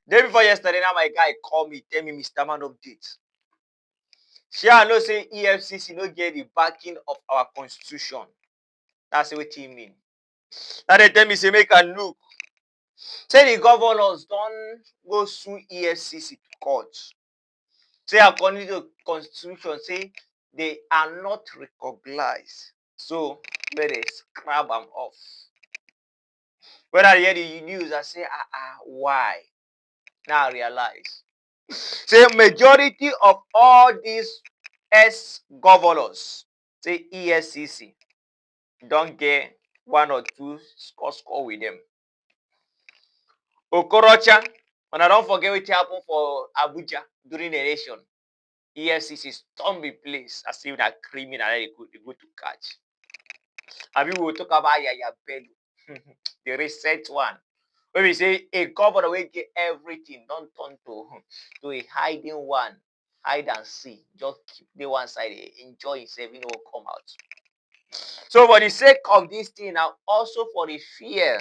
Day before yesterday, now my guy called me, tell me Mr. Man update. I know say EFCC no get the backing of our constitution. That's what he mean. Now they tell me say make a look. Say the governors don't go sue EFCC to court. Say according to the constitution, say they are not recognized. So better scrap them off. When I hear the news, I say, why? Now I realize. Say majority of all these ex-governors, say EFCC, don't get one or two score with them. Okorocha, and I don't forget what happened for Abuja during the election. EFCC stormed the place as if that criminal they go to catch. And we will talk about Yaya Bello, the recent one. When we say a governor will get everything, don't turn to a hiding one, hide and see. Just keep the one side, enjoy himself, you know, come out. So for the sake of this thing, now also for the fear,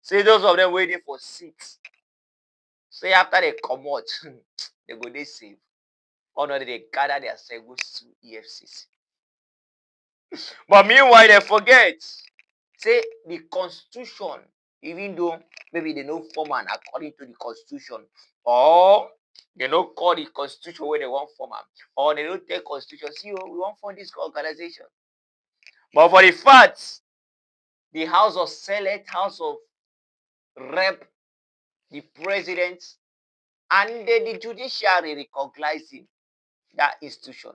say those of them waiting for seats. Say after they come out, they go they save. Or not they gather themselves to EFCC. But meanwhile, they forget. Say the constitution, even though maybe they no form an according to the constitution, or they don't call the constitution where they want form, or they don't take constitution. See, we want form this organization. But for the facts, the House of Senate, House of Rep, the president, and the judiciary recognizing that institution,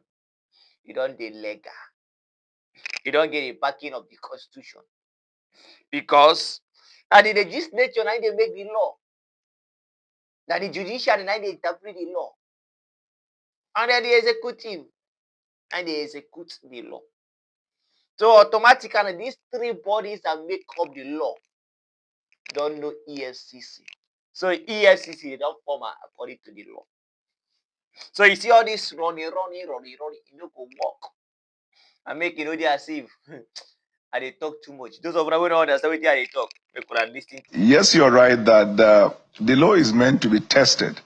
you don't get legal. You don't get a backing of the constitution. Because at the legislature, now they make the law. That the judiciary, now they interpret the law. And then the executive, and they execute the law. So automatically, these three bodies that make up the law don't know EFCC. So EFCC, they don't form according to the law. So you see all this running, you know, go walk. And make you know they as if and they talk too much. Those of us who don't understand what they talk, we could have listened to. Yes, you're right that the law is meant to be tested.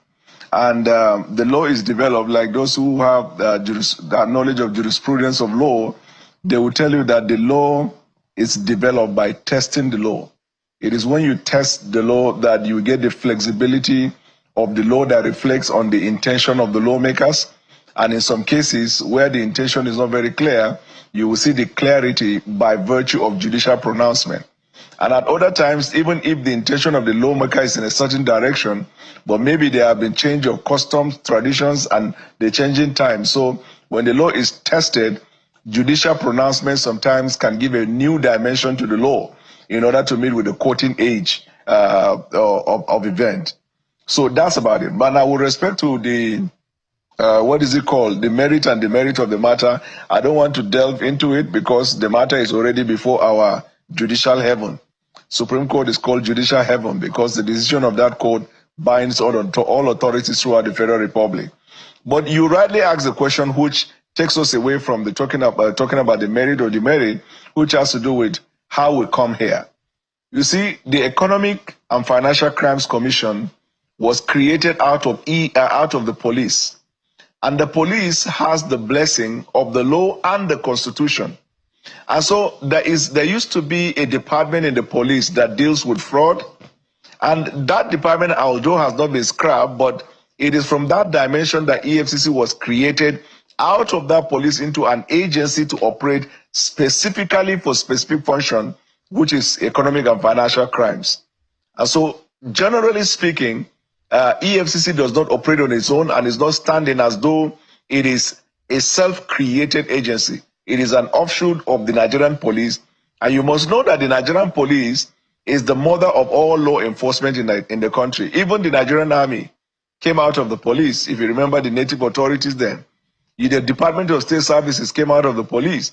And the law is developed, like those who have that knowledge of jurisprudence of law, they will tell you that the law is developed by testing the law. It is when you test the law that you get the flexibility of the law that reflects on the intention of the lawmakers. And in some cases where the intention is not very clear, you will see the clarity by virtue of judicial pronouncement. And at other times, even if the intention of the lawmaker is in a certain direction, but maybe there have been change of customs, traditions, and the changing time. So when the law is tested, judicial pronouncement sometimes can give a new dimension to the law in order to meet with the quoting age of event. So that's about it. But now with respect to the what is it called? The merit and demerit of the matter, I don't want to delve into it because the matter is already before our judicial heaven. Supreme Court is called judicial heaven because the decision of that court binds on all authorities throughout the Federal Republic. But you rightly ask the question which takes us away from the talking about the merit or demerit, which has to do with how we come here. You see, the Economic and Financial Crimes Commission was created out of the police. And the police has the blessing of the law and the constitution. And so there used to be a department in the police that deals with fraud. And that department, although has not been scrapped, but it is from that dimension that EFCC was created out of that police into an agency to operate specifically for specific function, which is economic and financial crimes. And so generally speaking, EFCC does not operate on its own and is not standing as though it is a self-created agency. It is an offshoot of the Nigerian police. And you must know that the Nigerian police is the mother of all law enforcement in the country. Even the Nigerian army came out of the police. If you remember the native authorities then. The Department of State Services came out of the police.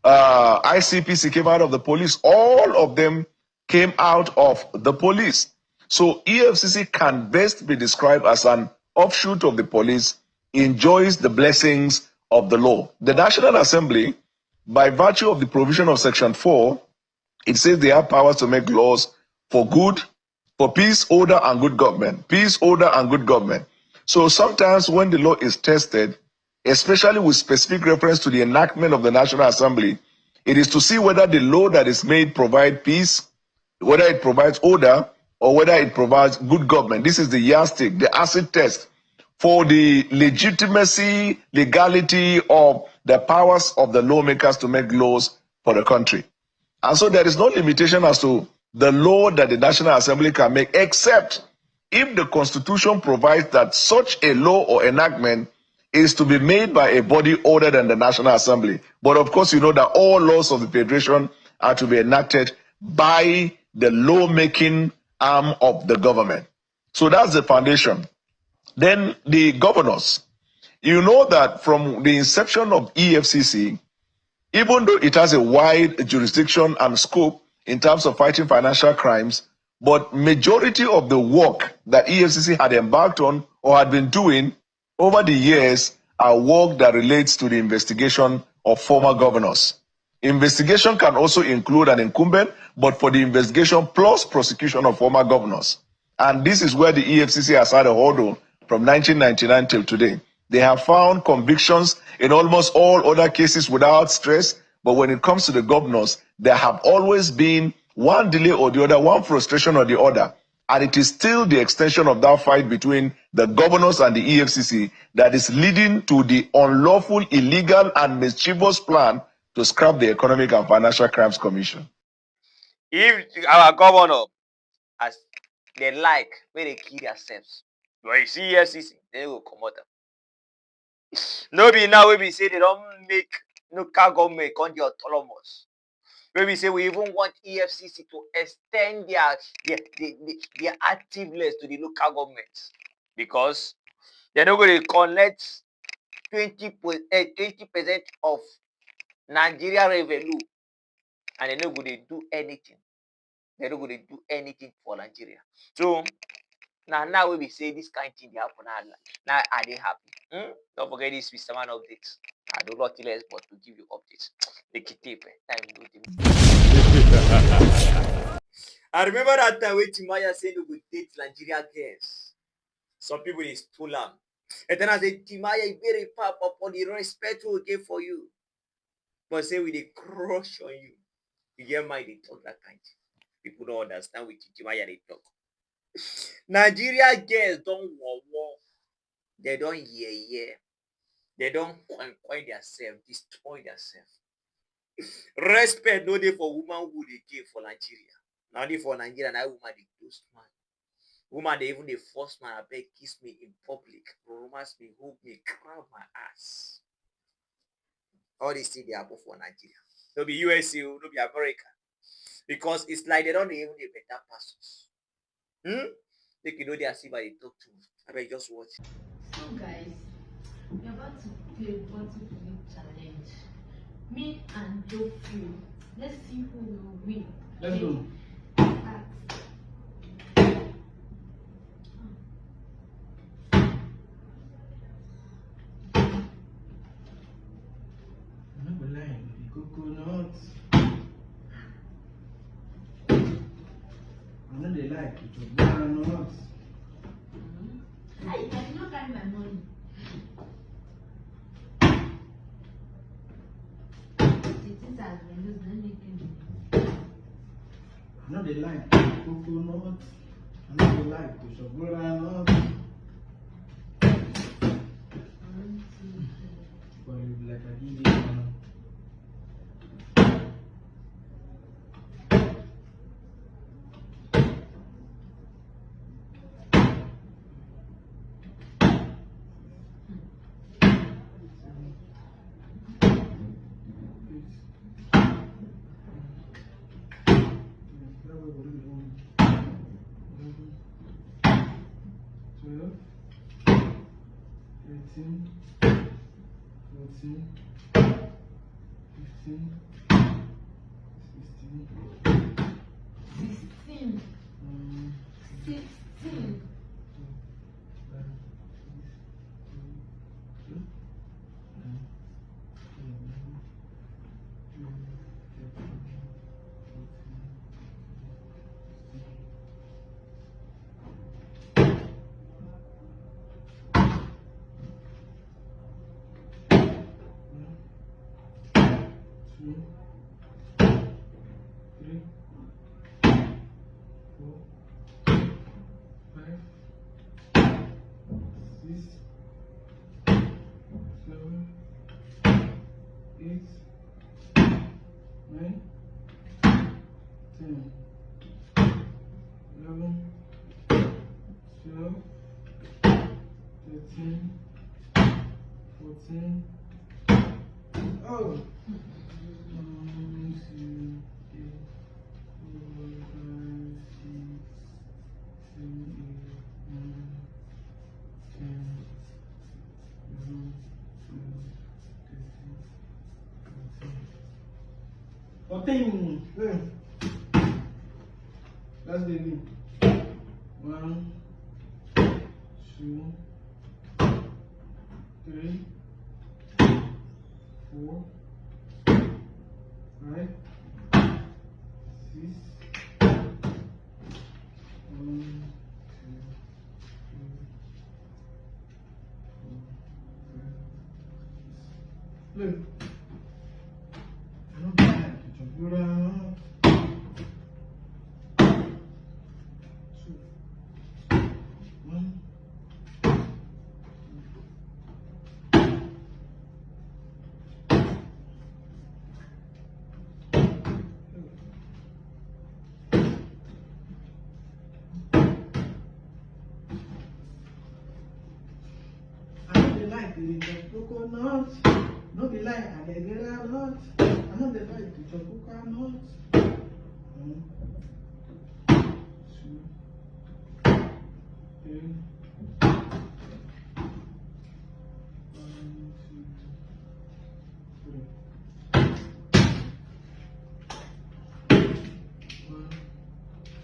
ICPC came out of the police. All of them came out of the police. So EFCC can best be described as an offshoot of the police, enjoys the blessings of the law. The National Assembly, by virtue of the provision of Section 4, it says they have powers to make laws for good, for peace, order, and good government. Peace, order, and good government. So sometimes when the law is tested, especially with specific reference to the enactment of the National Assembly, it is to see whether the law that is made provides peace, whether it provides order, or whether it provides good government. This is the yardstick, the acid test for the legitimacy, legality of the powers of the lawmakers to make laws for the country. And so there is no limitation as to the law that the National Assembly can make, except if the Constitution provides that such a law or enactment is to be made by a body other than the National Assembly. But of course, you know that all laws of the Federation are to be enacted by the lawmaking arm of the government. So that's the foundation. Then the governors. You know that from the inception of EFCC, even though it has a wide jurisdiction and scope in terms of fighting financial crimes, but majority of the work that EFCC had embarked on or had been doing over the years are work that relates to the investigation of former governors. Investigation can also include an incumbent, but for the investigation plus prosecution of former governors. And this is where the EFCC has had a hurdle from 1999 till today. They have found convictions in almost all other cases without stress, but when it comes to the governors, there have always been one delay or the other, one frustration or the other. And it is still the extension of that fight between the governors and the EFCC that is leading to the unlawful, illegal, and mischievous plan to scrap the Economic and Financial Crimes Commission. If our governor, as they like, where they kill themselves, but you see EFCC, they will come out. No be now we say they don't make local government on the autonomous. When we say we even want EFCC to extend their activeness to the local governments, because they're not going to collect 20% of Nigeria revenue, and they're not going to do anything. They're not going to do anything for Nigeria. So now we say this kind of thing they happen. Now are they happy? Don't forget this Mr. Man updates. I do not less but to give you updates. The tape time. I remember that time when Timaya said we would date Nigeria girls. Some people is too long. And then I said, Timaya, you very pop up on the respect we give for you. But say we they crush on you. You get mind they talk that kind. People don't understand with Timaya they talk. Nigeria girls don't war. They don't yeah. They don't coin themselves, destroy themselves. Respect no dey for woman who they give for Nigeria. Not only for Nigeria, that woman they close man. Woman they even the first man I beg kiss me in public, romance me, hold me, grab my ass. All these things they happen for Nigeria. No be USA, no be America. Because it's like they don't even the better persons. They can know they are see by they talk to. I beg just watch. So guys, we're about to play bottle flip challenge. Me and Joffrey. Let's see who will win. Let's go. Coconut. I know they like it. Coconut. I did not carry my money. I know they like coconut. I know they like the chocolate. But you like I give it. Thirteen, 14, 15, 16, 16. 3, 4, 5, 6, 7, 8, 9, 10, 11, 12, 13, 14. Oh. 1, 2, 3, 4, 5, 6, 7, 8, 9, 10, 11, 12, 13, 14. That's the name. 1, 2, 3, 4, 5, 6, 1, 2, 3, 4, 5. Look. I don't like to jump around. 2, 1. I know they like to eat coconut. No be like I dey get a lot. I know they like to chop coconut. 1, 2, 3, 1, 2, 3. 1, 2.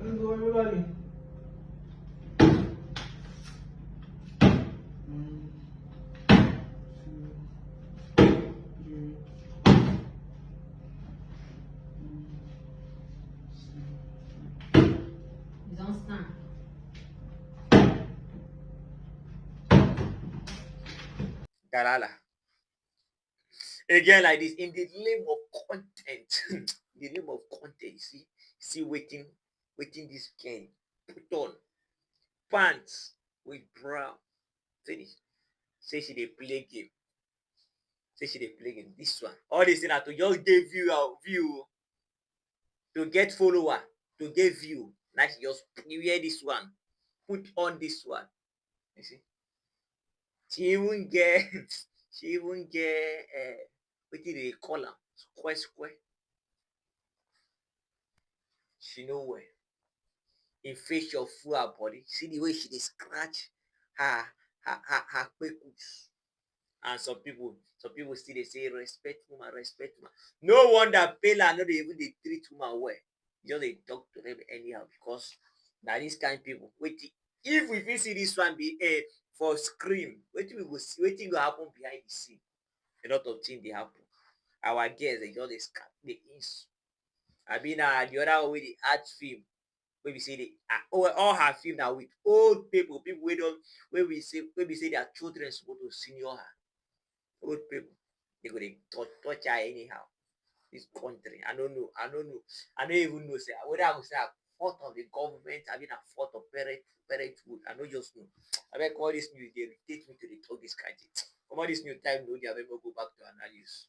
Let's go, everybody. 1, 2, 3. 1, 2. You don't stand. Galala. Again, like this, in the name of content, the name of content, see waiting this can put on pants with bra. Finish. Say she dey play game. This one. All this thing are to just give you a view, to get follower, to get view. Now she just wear this one, put on this one. You see? She even get what did they call her? Square. She know where. In face of full her body. See the way she dey scratch her kpekus. And some people still they say respect woman. No wonder Pela no dey even dey treat woman well. Just they talk to them anyhow because now this kind of people. Wait, if we fit see this one be for scream, wetin we go see, wetin go happen behind the scene. A lot of things they happen. Our girls they just dey scat the ins. I mean the other way the art film. Where we say they all her film now with old people where we say their children supposed to senior her. Old people, they go dey touch her anyhow. This country, I don't know. I don't even know say whether I go say a fault of the government, I mean a fault of parenthood. I don't just know. I beg all this news, they irritate me to the talk this kind of thing. Come on, this new time, no, they have ever go back to analysis.